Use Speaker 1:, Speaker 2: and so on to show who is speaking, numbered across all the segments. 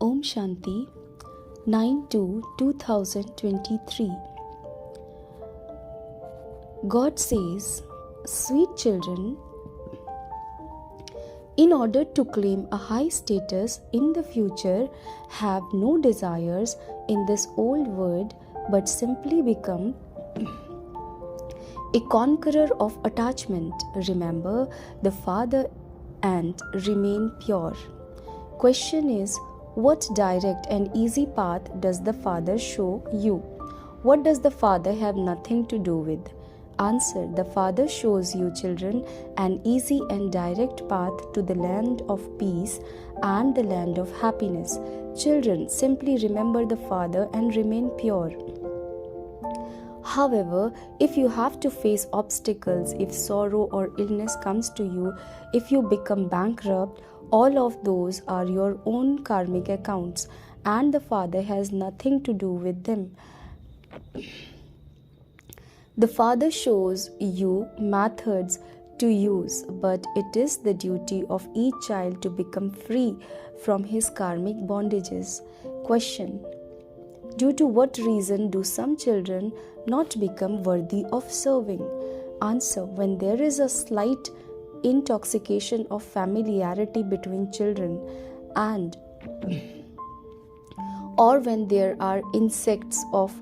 Speaker 1: Om Shanti 9/2/2023. God says, sweet children, in order to claim a high status in the future, have no desires in this old world but simply become a conqueror of attachment. Remember the Father and remain pure. Question is, what direct and easy path does the Father show you? What does the Father have nothing to do with? Answer: the Father shows you, children, an easy and direct path to the land of peace and the land of happiness. Children, simply remember the Father and remain pure. However, if you have to face obstacles, if sorrow or illness comes to you, if you become bankrupt, all of those are your own karmic accounts, and the Father has nothing to do with them. The Father shows you methods to use, but it is the duty of each child to become free from his karmic bondages. Question: due to what reason do some children not become worthy of serving? Answer: when there is a slight intoxication of familiarity between children, and or when there are insects of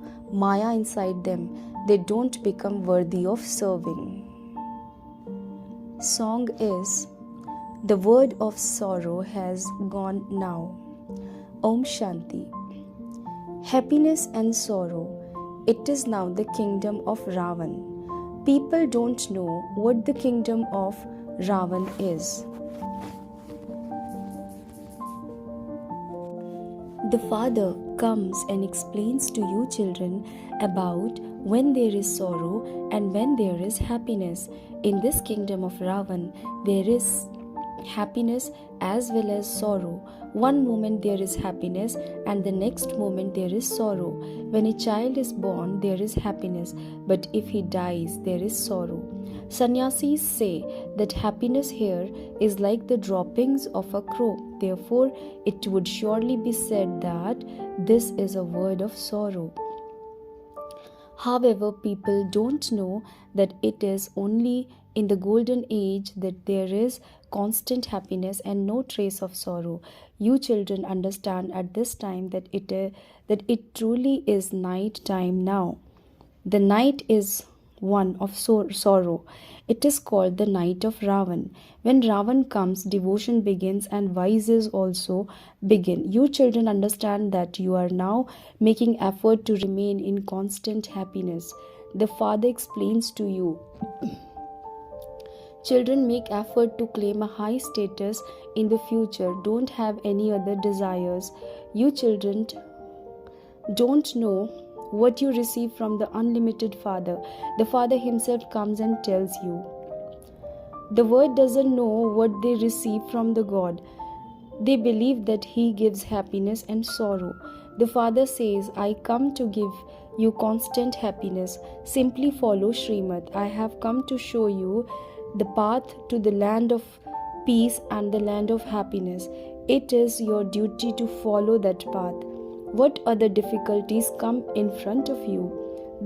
Speaker 1: Maya inside them, they don't become worthy of serving. Song is The Word of Sorrow Has Gone Now. Om Shanti. Happiness and sorrow. It is now the kingdom of Ravan. People don't know what the kingdom of Ravan is. The Father comes and explains to you, children, about when there is sorrow and when there is happiness. In this kingdom of Ravan, there is happiness as well as sorrow. One moment there is happiness and the next moment there is sorrow. When a child is born, there is happiness, but if he dies, there is sorrow. Sannyasis say that happiness here is like the droppings of a crow. Therefore, it would surely be said that this is a word of sorrow. However, people don't know that it is only in the golden age that there is constant happiness and no trace of sorrow. You children understand at this time that it truly is night time now. The night is one of sorrow. It is called the night of Ravan. When Ravan comes, devotion begins and vices also begin. You children understand that you are now making effort to remain in constant happiness. The Father explains to you, children, make effort to claim a high status in the future. Don't have any other desires. You children don't know what you receive from the unlimited Father. The Father himself comes and tells you. The world doesn't know what they receive from the God. They believe that he gives happiness and sorrow. The Father says, I come to give you constant happiness. Simply follow Srimad. I have come to show you the path to the land of peace and the land of happiness. It is your duty to follow that path. What other difficulties come in front of you?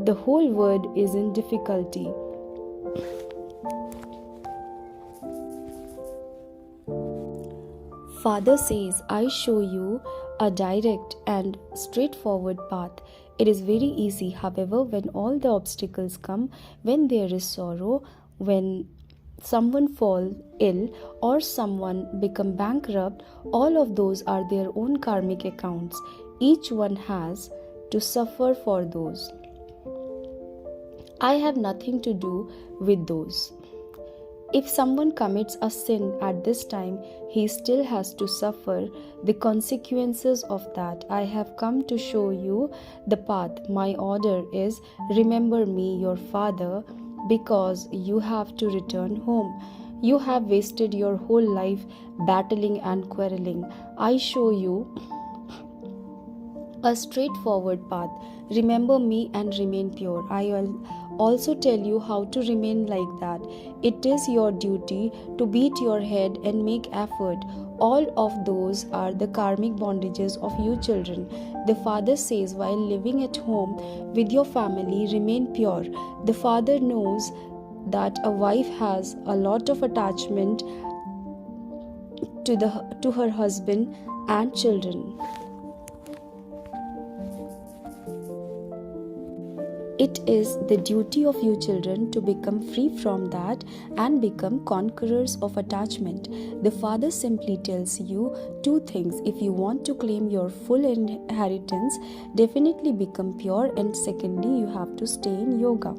Speaker 1: The whole world is in difficulty. Father says, I show you a direct and straightforward path. It is very easy. However, when all the obstacles come, when there is sorrow, when someone falls ill or someone become bankrupt, all of those are their own karmic accounts. Each one has to suffer for those. I have nothing to do with those. If someone commits a sin at this time, he still has to suffer the consequences of that. I have come to show you the path. My order is, remember me, your Father, because you have to return home. You have wasted your whole life battling and quarreling. I show you a straightforward path. Remember me and remain pure. I will also tell you how to remain like that. It is your duty to beat your head and make effort. All of those are the karmic bondages of you children. The father says, while living at home with your family, remain pure. The father knows that a wife has a lot of attachment to her husband and children. It is the duty of you children to become free from that and become conquerors of attachment. The father simply tells you two things. If you want to claim your full inheritance, definitely become pure, and secondly, you have to stay in yoga.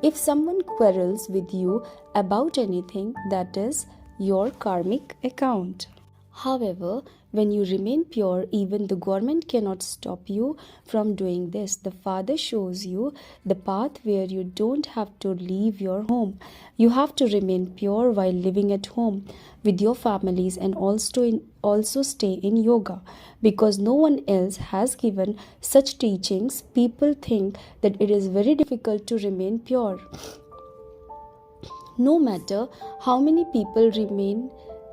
Speaker 1: If someone quarrels with you about anything, that is your karmic account. However, when you remain pure, even the government cannot stop you from doing this. The Father shows you the path where you don't have to leave your home. You have to remain pure while living at home with your families and also stay in yoga. Because no one else has given such teachings, people think that it is very difficult to remain pure. No matter how many people remain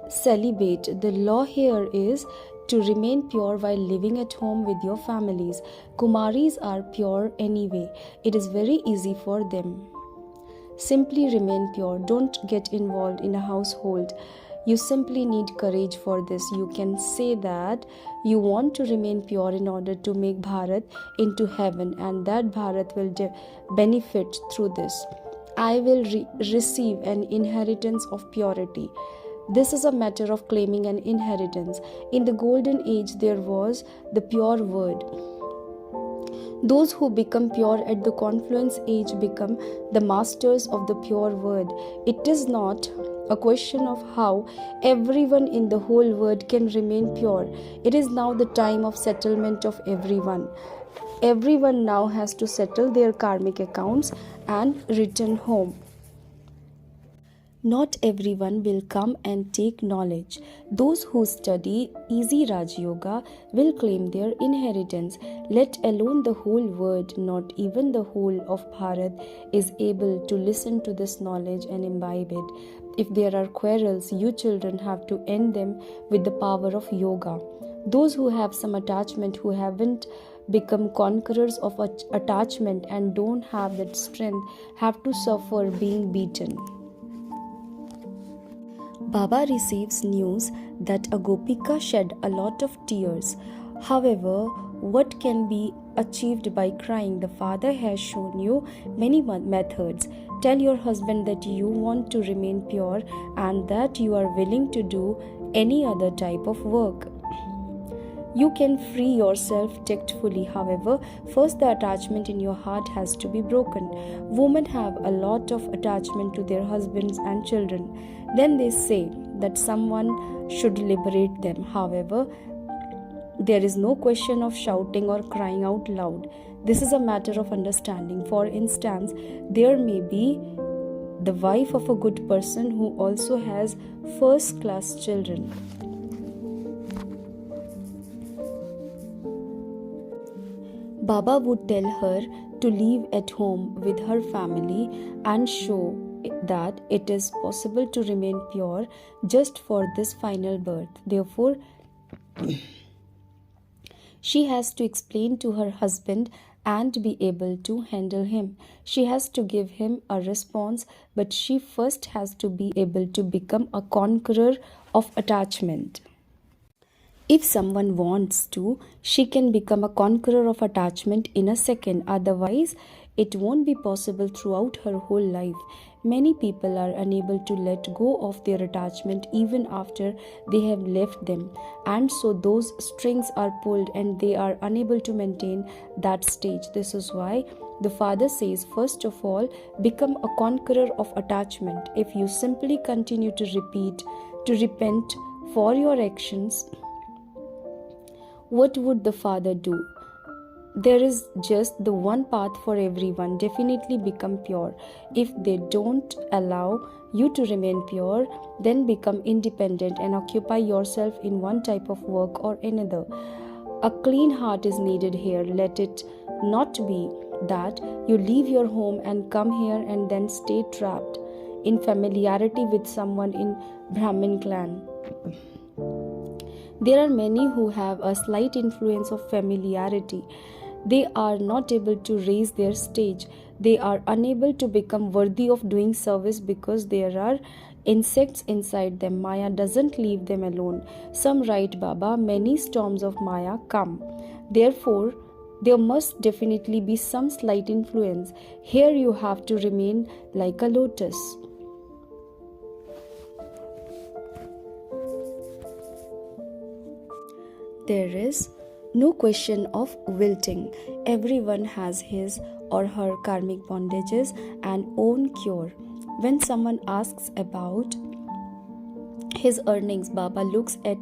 Speaker 1: celibate, the law here is to remain pure while living at home with your families. Kumaris are pure anyway. It is very easy for them. Simply remain pure. Don't get involved in a household. You simply need courage for this. You can say that you want to remain pure in order to make Bharat into heaven, and that Bharat will benefit through this. I will receive an inheritance of purity. This is a matter of claiming an inheritance. In the golden age, there was the pure word. Those who become pure at the confluence age become the masters of the pure word. It is not a question of how everyone in the whole world can remain pure. It is now the time of settlement of everyone. Everyone now has to settle their karmic accounts and return home. Not everyone will come and take knowledge. Those who study easy Raj Yoga will claim their inheritance, let alone the whole world. Not even the whole of Bharat is able to listen to this knowledge and imbibe it. If there are quarrels, you children have to end them with the power of yoga. Those who have some attachment, who haven't become conquerors of attachment and don't have that strength, have to suffer being beaten. Baba receives news that a Gopika shed a lot of tears. However, what can be achieved by crying? The Father has shown you many methods. Tell your husband that you want to remain pure and that you are willing to do any other type of work. You can free yourself tactfully. However, first the attachment in your heart has to be broken. Women have a lot of attachment to their husbands and children. Then they say that someone should liberate them. However, there is no question of shouting or crying out loud. This is a matter of understanding. For instance, there may be the wife of a good person who also has first-class children. Baba would tell her to live at home with her family and show that it is possible to remain pure just for this final birth. Therefore, she has to explain to her husband and be able to handle him. She has to give him a response, but she first has to be able to become a conqueror of attachment. If someone wants to, she can become a conqueror of attachment in a second. Otherwise, it won't be possible throughout her whole life. Many people are unable to let go of their attachment even after they have left them. And so those strings are pulled and they are unable to maintain that stage. This is why the Father says, first of all, become a conqueror of attachment. If you simply continue to repent for your actions, what would the Father do? There is just the one path for everyone. Definitely become pure. If they don't allow you to remain pure, then become independent and occupy yourself in one type of work or another. A clean heart is needed here. Let it not be that you leave your home and come here and then stay trapped in familiarity with someone in Brahmin clan. There are many who have a slight influence of familiarity. They are not able to raise their stage. They are unable to become worthy of doing service because there are insects inside them. Maya doesn't leave them alone. Some write, Baba, many storms of Maya come. Therefore, there must definitely be some slight influence. Here you have to remain like a lotus. There is no question of wilting. Everyone has his or her karmic bondages and own cure. When someone asks about his earnings, Baba looks at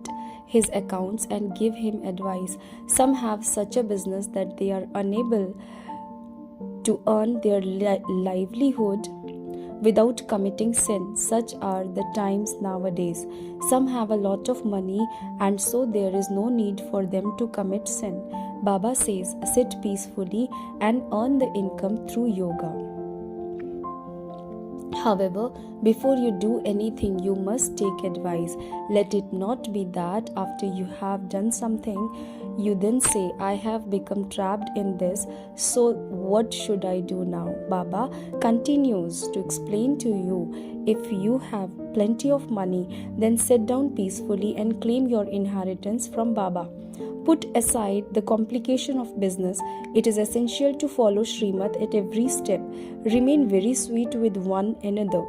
Speaker 1: his accounts and give him advice. Some have such a business that they are unable to earn their livelihood without committing sin. Such are the times nowadays. Some have a lot of money and so there is no need for them to commit sin. Baba says, sit peacefully and earn the income through yoga. However, before you do anything, you must take advice. Let it not be that after you have done something, you then say, I have become trapped in this, so what should I do now? Baba continues to explain to you, if you have plenty of money, then sit down peacefully and claim your inheritance from Baba. Put aside the complication of business. It is essential to follow Srimad at every step. Remain very sweet with one another.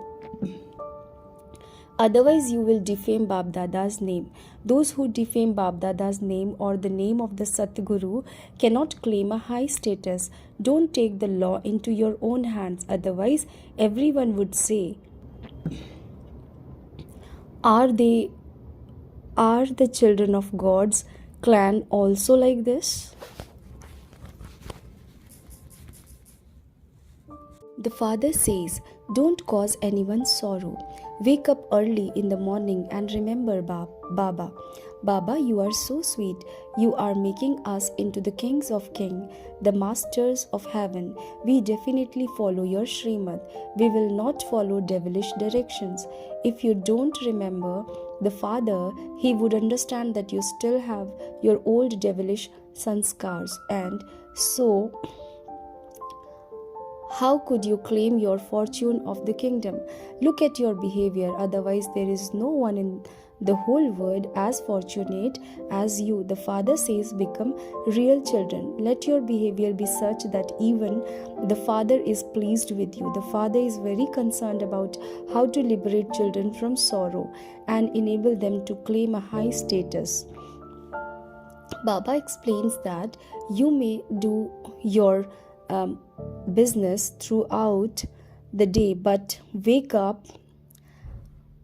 Speaker 1: Otherwise, you will defame Bab Dada's name. Those who defame Bab Dada's name or the name of the Satguru cannot claim a high status. Don't take the law into your own hands. Otherwise, everyone would say, Are the children of God's clan also like this? The father says, don't cause anyone sorrow. Wake up early in the morning and remember Baba. Baba, you are so sweet. You are making us into the kings of kings, the masters of heaven. We definitely follow your Srimad. We will not follow devilish directions. If you don't remember the father, he would understand that you still have your old devilish sanskars, and so how could you claim your fortune of the kingdom? Look at your behavior, otherwise there is no one in the whole world as fortunate as you. The father says, become real children. Let your behavior be such that even the father is pleased with you. The father is very concerned about how to liberate children from sorrow and enable them to claim a high status. Baba explains that you may do your business throughout the day, but wake up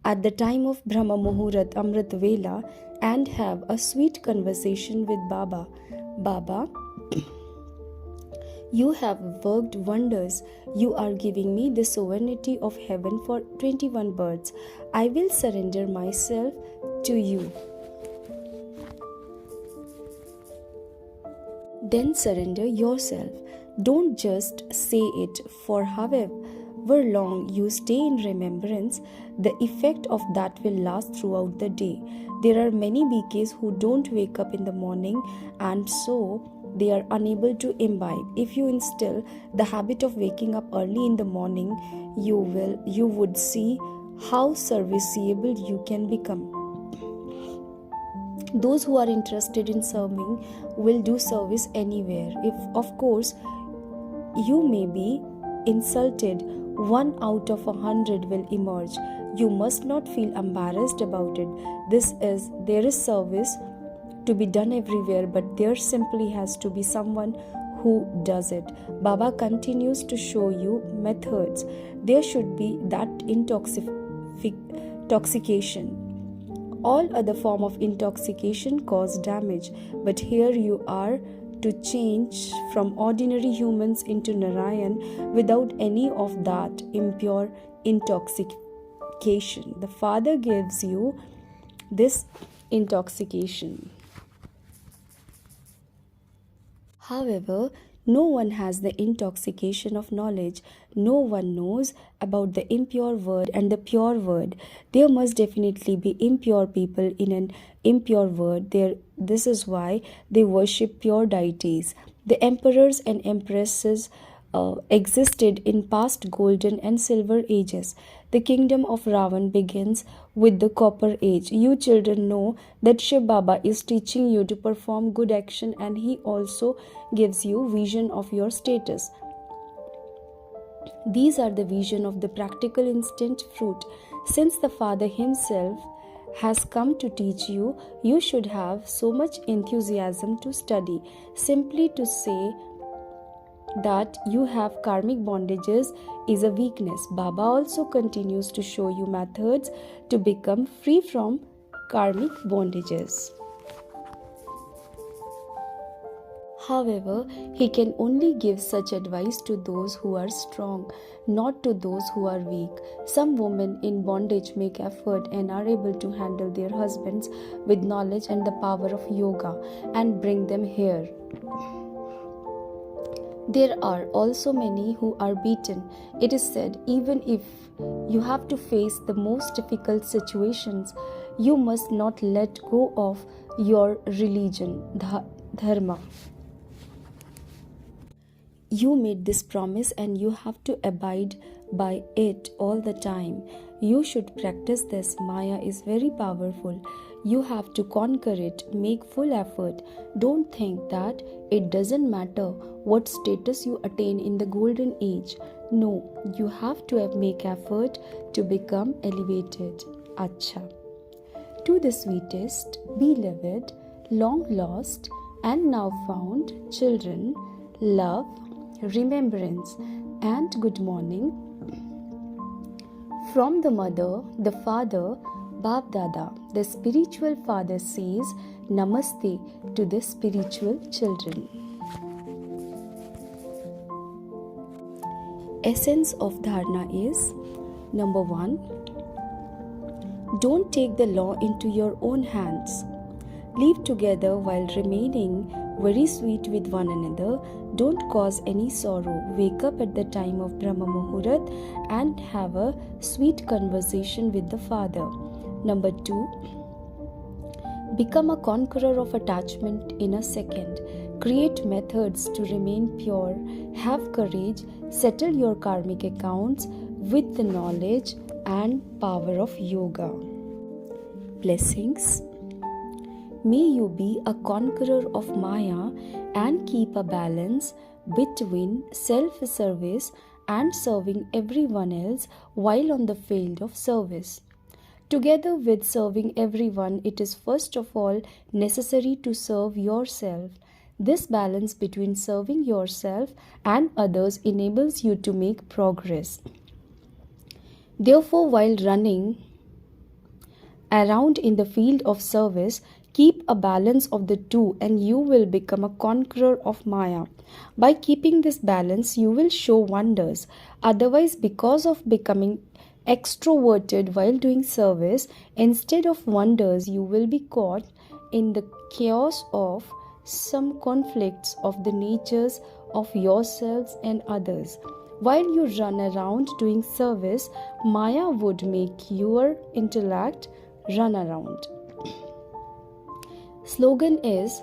Speaker 1: at the time of Brahma Muhurat Amrit Vela and have a sweet conversation with Baba. Baba, you have worked wonders. You are giving me the sovereignty of heaven for 21 births. I will surrender myself to you. Then surrender yourself. Don't just say it, for however long you stay in remembrance, the effect of that will last throughout the day. There are many BKs who don't wake up in the morning and so they are unable to imbibe. If you instill the habit of waking up early in the morning, you would see how serviceable you can become. Those who are interested in serving will do service anywhere. If, of course, you may be insulted, 1 out of 100 will emerge. You must not feel embarrassed about it. There is service to be done everywhere, but there simply has to be someone who does it. Baba continues to show you methods. There should be that intoxication. All other form of intoxication cause damage, but here you are to change from ordinary humans into Narayan without any of that impure intoxication. The Father gives you this intoxication. However, no one has the intoxication of knowledge. No one knows about the impure word and the pure word. There must definitely be impure people in an impure word. This is why they worship pure deities. The emperors and empresses existed in past golden and silver ages. The kingdom of Ravan begins with the copper age. You children know that Shiv Baba is teaching you to perform good action, and he also gives you vision of your status. These are the vision of the practical instant fruit. Since the Father himself has come to teach you, you should have so much enthusiasm to study. Simply to say that you have karmic bondages is a weakness. Baba also continues to show you methods to become free from karmic bondages. However, he can only give such advice to those who are strong, not to those who are weak. Some women in bondage make effort and are able to handle their husbands with knowledge and the power of yoga and bring them here. There are also many who are beaten. It is said, even if you have to face the most difficult situations, you must not let go of your religion, dharma. You made this promise and you have to abide by it all the time. You should practice this. Maya is very powerful. You have to conquer it. Make full effort. Don't think that it doesn't matter what status you attain in the golden age. No, you have to make effort to become elevated. Acha. To the sweetest, beloved, long lost, and now found children, love, remembrance, and good morning from the mother, the father, Bab Dada. The spiritual father says Namaste to the spiritual children. Essence of dharana is: number 1, don't take the law into your own hands. Live together while remaining very sweet with one another. Don't cause any sorrow. Wake up at the time of Brahma Muhurat and have a sweet conversation with the Father. Number 2, become a conqueror of attachment in a second. Create methods to remain pure. Have courage. Settle your karmic accounts with the knowledge and power of yoga. Blessings. May you be a conqueror of Maya and keep a balance between self-service and serving everyone else while on the field of service. Together with serving everyone, it is first of all necessary to serve yourself. This balance between serving yourself and others enables you to make progress. Therefore, while running around in the field of service, keep a balance of the two and you will become a conqueror of Maya. By keeping this balance, you will show wonders. Otherwise, because of becoming extroverted while doing service, instead of wonders, you will be caught in the chaos of some conflicts of the natures of yourselves and others. While you run around doing service, Maya would make your intellect run around. Slogan is: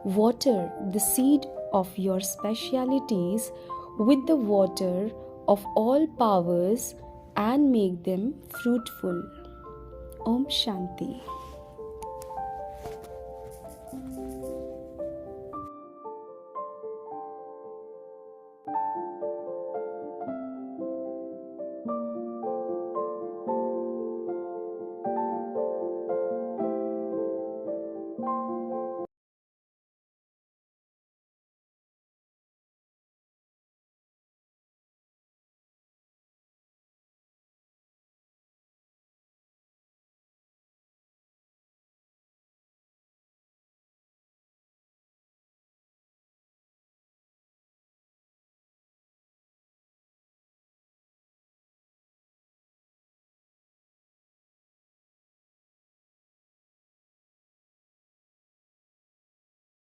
Speaker 1: water the seed of your specialities with the water of all powers and make them fruitful. Om Shanti.